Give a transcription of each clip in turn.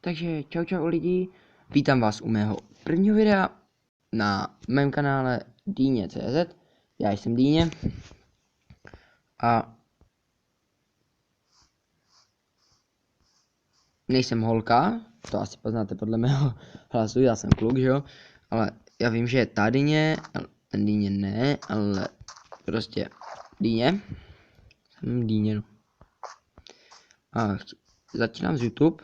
Takže čau lidi, vítám vás u mého prvního videa na mém kanále Dýně.cz. Já jsem Dýně a nejsem holka, to asi poznáte podle mého hlasu, já jsem kluk, že jo, ale já vím, že je ta Dýně, ten Dýně ne, ale prostě Dýně, jsem Dýně, no. A začínám z YouTube,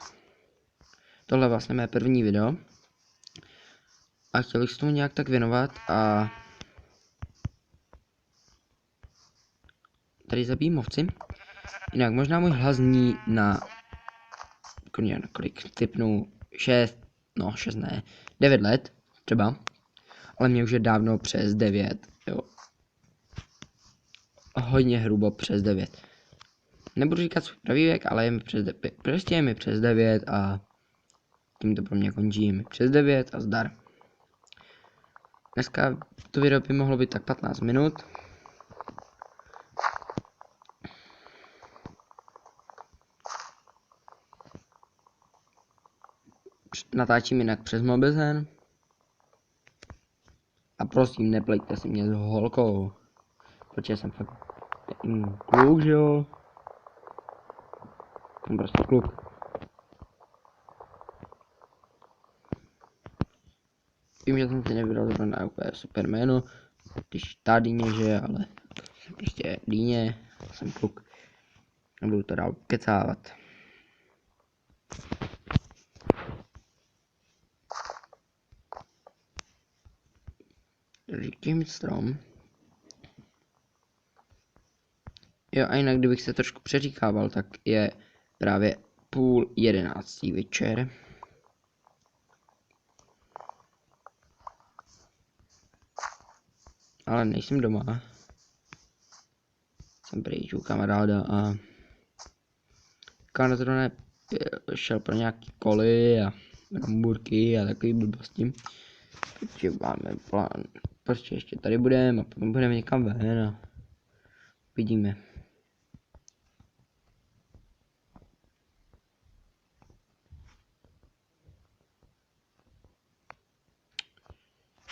tohle je vlastně mé první video. A chtěl bych se tomu nějak tak věnovat a tady zabijím ovci. Jinak možná můj hlas zní na kolik typnu 6 ne, 9 let třeba. Ale mě už je dávno přes 9, jo. Hodně hrubo přes 9. Nebudu říkat svůj pravý věk, ale je mi přes 9, prostě je mi přes 9 a tím to pro mě končí, je mi přes 9 a zdar. Dneska to video by mohlo být tak 15 minut. Natáčím jinak přes mobizen. A prosím, neplejte si mě s holkou. Protože jsem fakt kluk, že jo? Jsem prostě kluk. Vím, že jsem si nevybral zrovna úplně super jméno, když ta Dýně, že, ale jsem prostě Dýně, jsem kluk. Nebudu to dál kecávat. Říkám strom. Jo, a jinak kdybych se trošku přeříkával, tak je právě 10:30 večer. Ale nejsem doma. Jsem pryč u kamaráda a kamarád zrovna šel pro nějaký koly a hamburky a takový blbosti. Takže máme plán. Prostě ještě tady budeme a potom budeme někam ven a vidíme.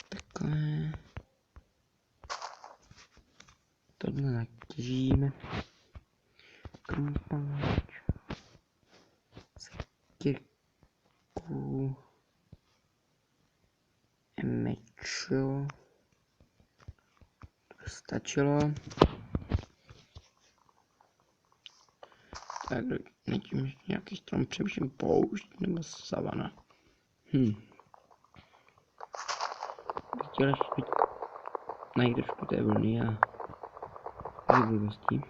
Takhle. Tohle natěžíme. Krumpáč. Sekírku. Mečo. To stačilo. Tak netím nějaký strom, přemýšlím poušť nebo savana. Bych chtěl ještě najít trošku té vlny a blbostí.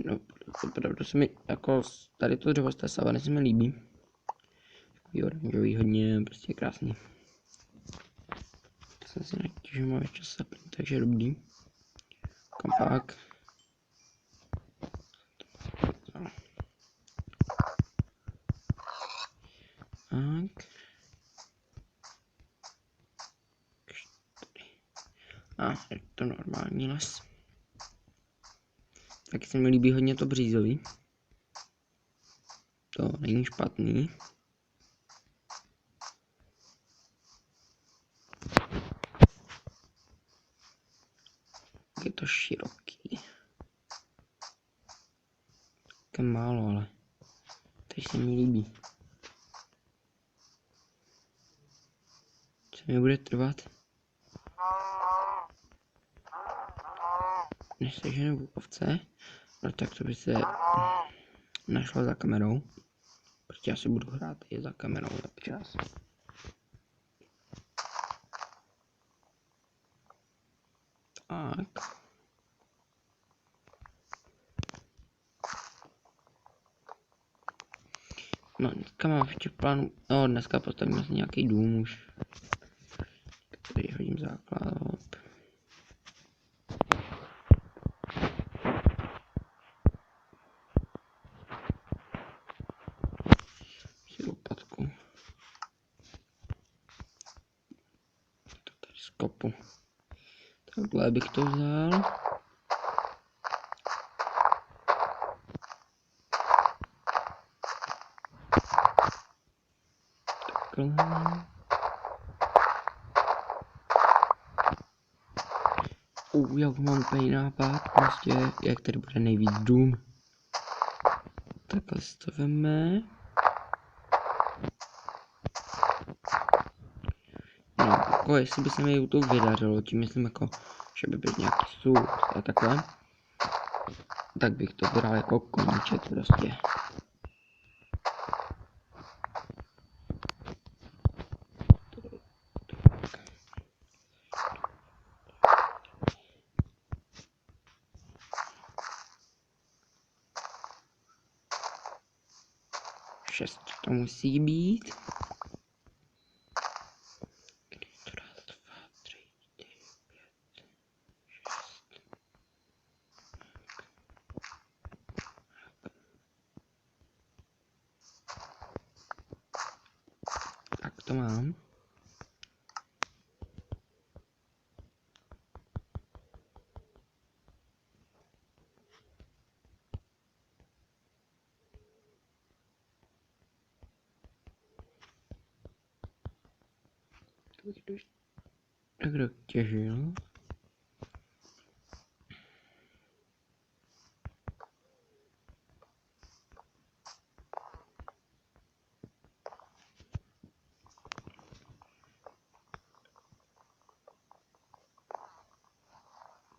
No, opravdu se mi, jako tady to dřevo z té savany se mi líbí. Takový oranžový, hodně prostě krásný. To jsem si nechtěl, že mám ještě sapin, takže dobrý. Kompák. Tak. A je to normální les. Taky se mi líbí hodně to břízový. To není špatný. Je to široký. Také málo, ale teď se mi líbí. Co mi bude trvat? Než seženu ovce, no tak to by se našlo za kamerou. Protože já si budu hrát i za kamerou občas. Tak. No, dneska mám ještě v plánu, no dneska postavíme si nějaký dům už. Tady hodím základ. Si lopatku. To tady skopu. Takhle bych to vzal. takhle. Já už mám úplně nápad, prostě jak tady bude nejvíc dům. Takhle to veme. No, jako jestli by se mi to vydařilo, tím myslím jako, že by byl nějaký soud a takhle, tak bych to bral jako koníček prostě. Šest to musí být. Tak to mám. Tak kdo těžil?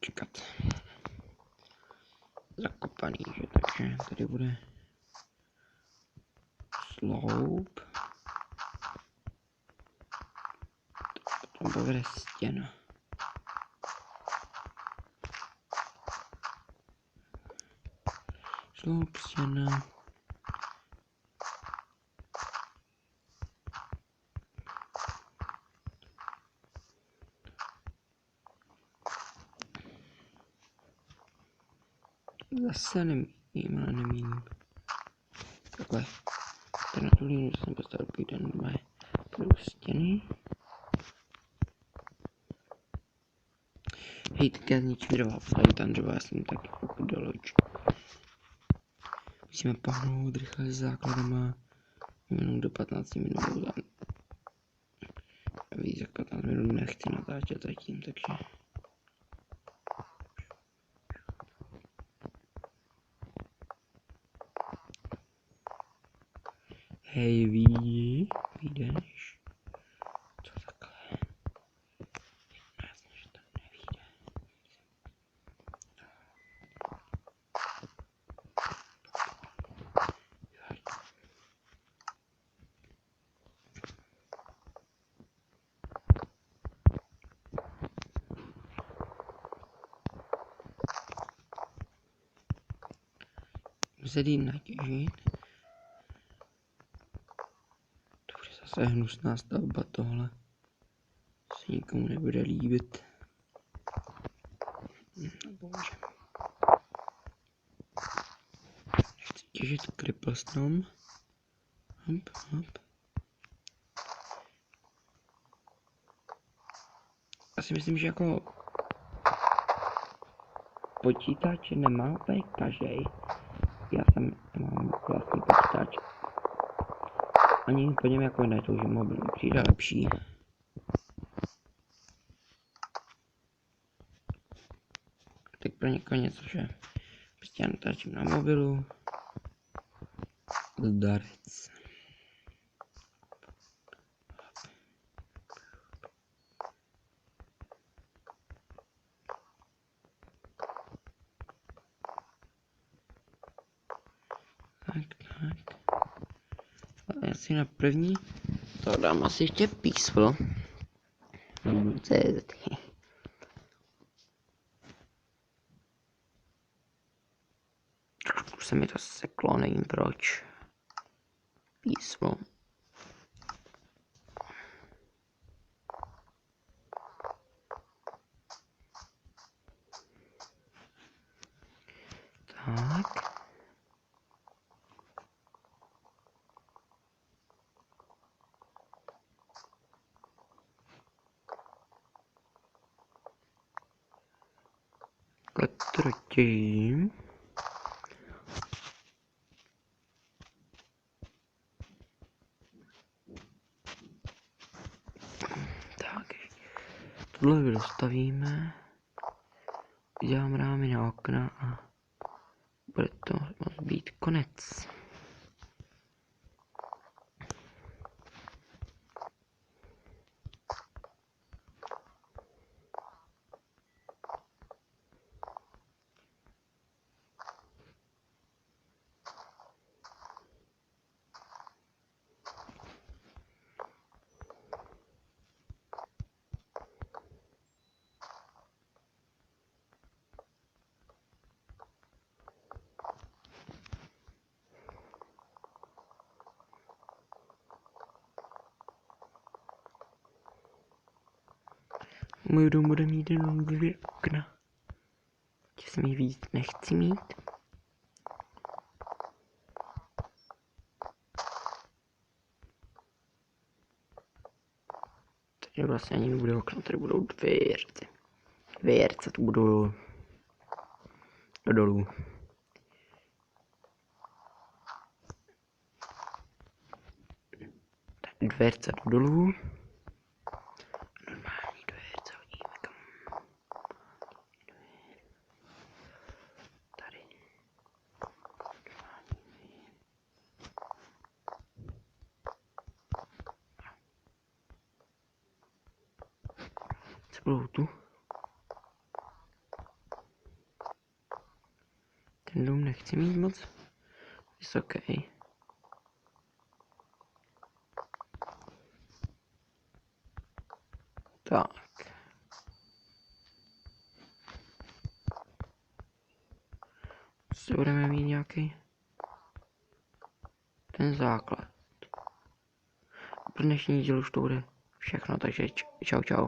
Čekat. Zakopaný, že? Takže tady bude sloup. Potom povede stěna. Sloup, stěna. Zase nemíním, ale nemíním. Takhle. Tady na tu línu jsem postavil půjde normálně pro stěny. Hej, tak já zničím dřeva, postavím tam dřeva, já jsem taky pokud določ. Musíme pohnout rychle s základama. Jenom do 15 minut. Víc jak 15 minut nechci natáčet zatím, takže... Hej, vyjdeš? Co takhle? Jasně, že to nevyjde. Muset jít natěžit. To bude zase hnusná stavba tohle. Se nikomu nebude líbit. No bože. Chci těžit kripplestrom. Hop, hop. Já si myslím, že jako počítač nemá úplně každej. Já mám vlastní počítač. Ani po něm jako netoužím, mobil mi přijde lepší. Tak pro někoho něco, že prostě já natáčím na mobilu. Zdarec. Tak. A já si na první to dám asi ještě písmo. Trošku se mi to seklo, nevím proč. Písmo. Tak. Trotím. Tohle dostavíme. Udělám rámy na okna a bude to moct být konec. Můj dům bude mít jenom 2 okna. Jsem jí víc nechci mít. Tady vlastně ani nebude okno, tady budou dveře. Dveře tu budou dolů. Tady dveře dolů. Normální dveře hodíme kam. Tady. Co budou tu? Ten dům nechci mít moc vysoký. Tak. Co budeme mít nějaký ten základ. Pro dnešní díl už to bude všechno, takže čau čau.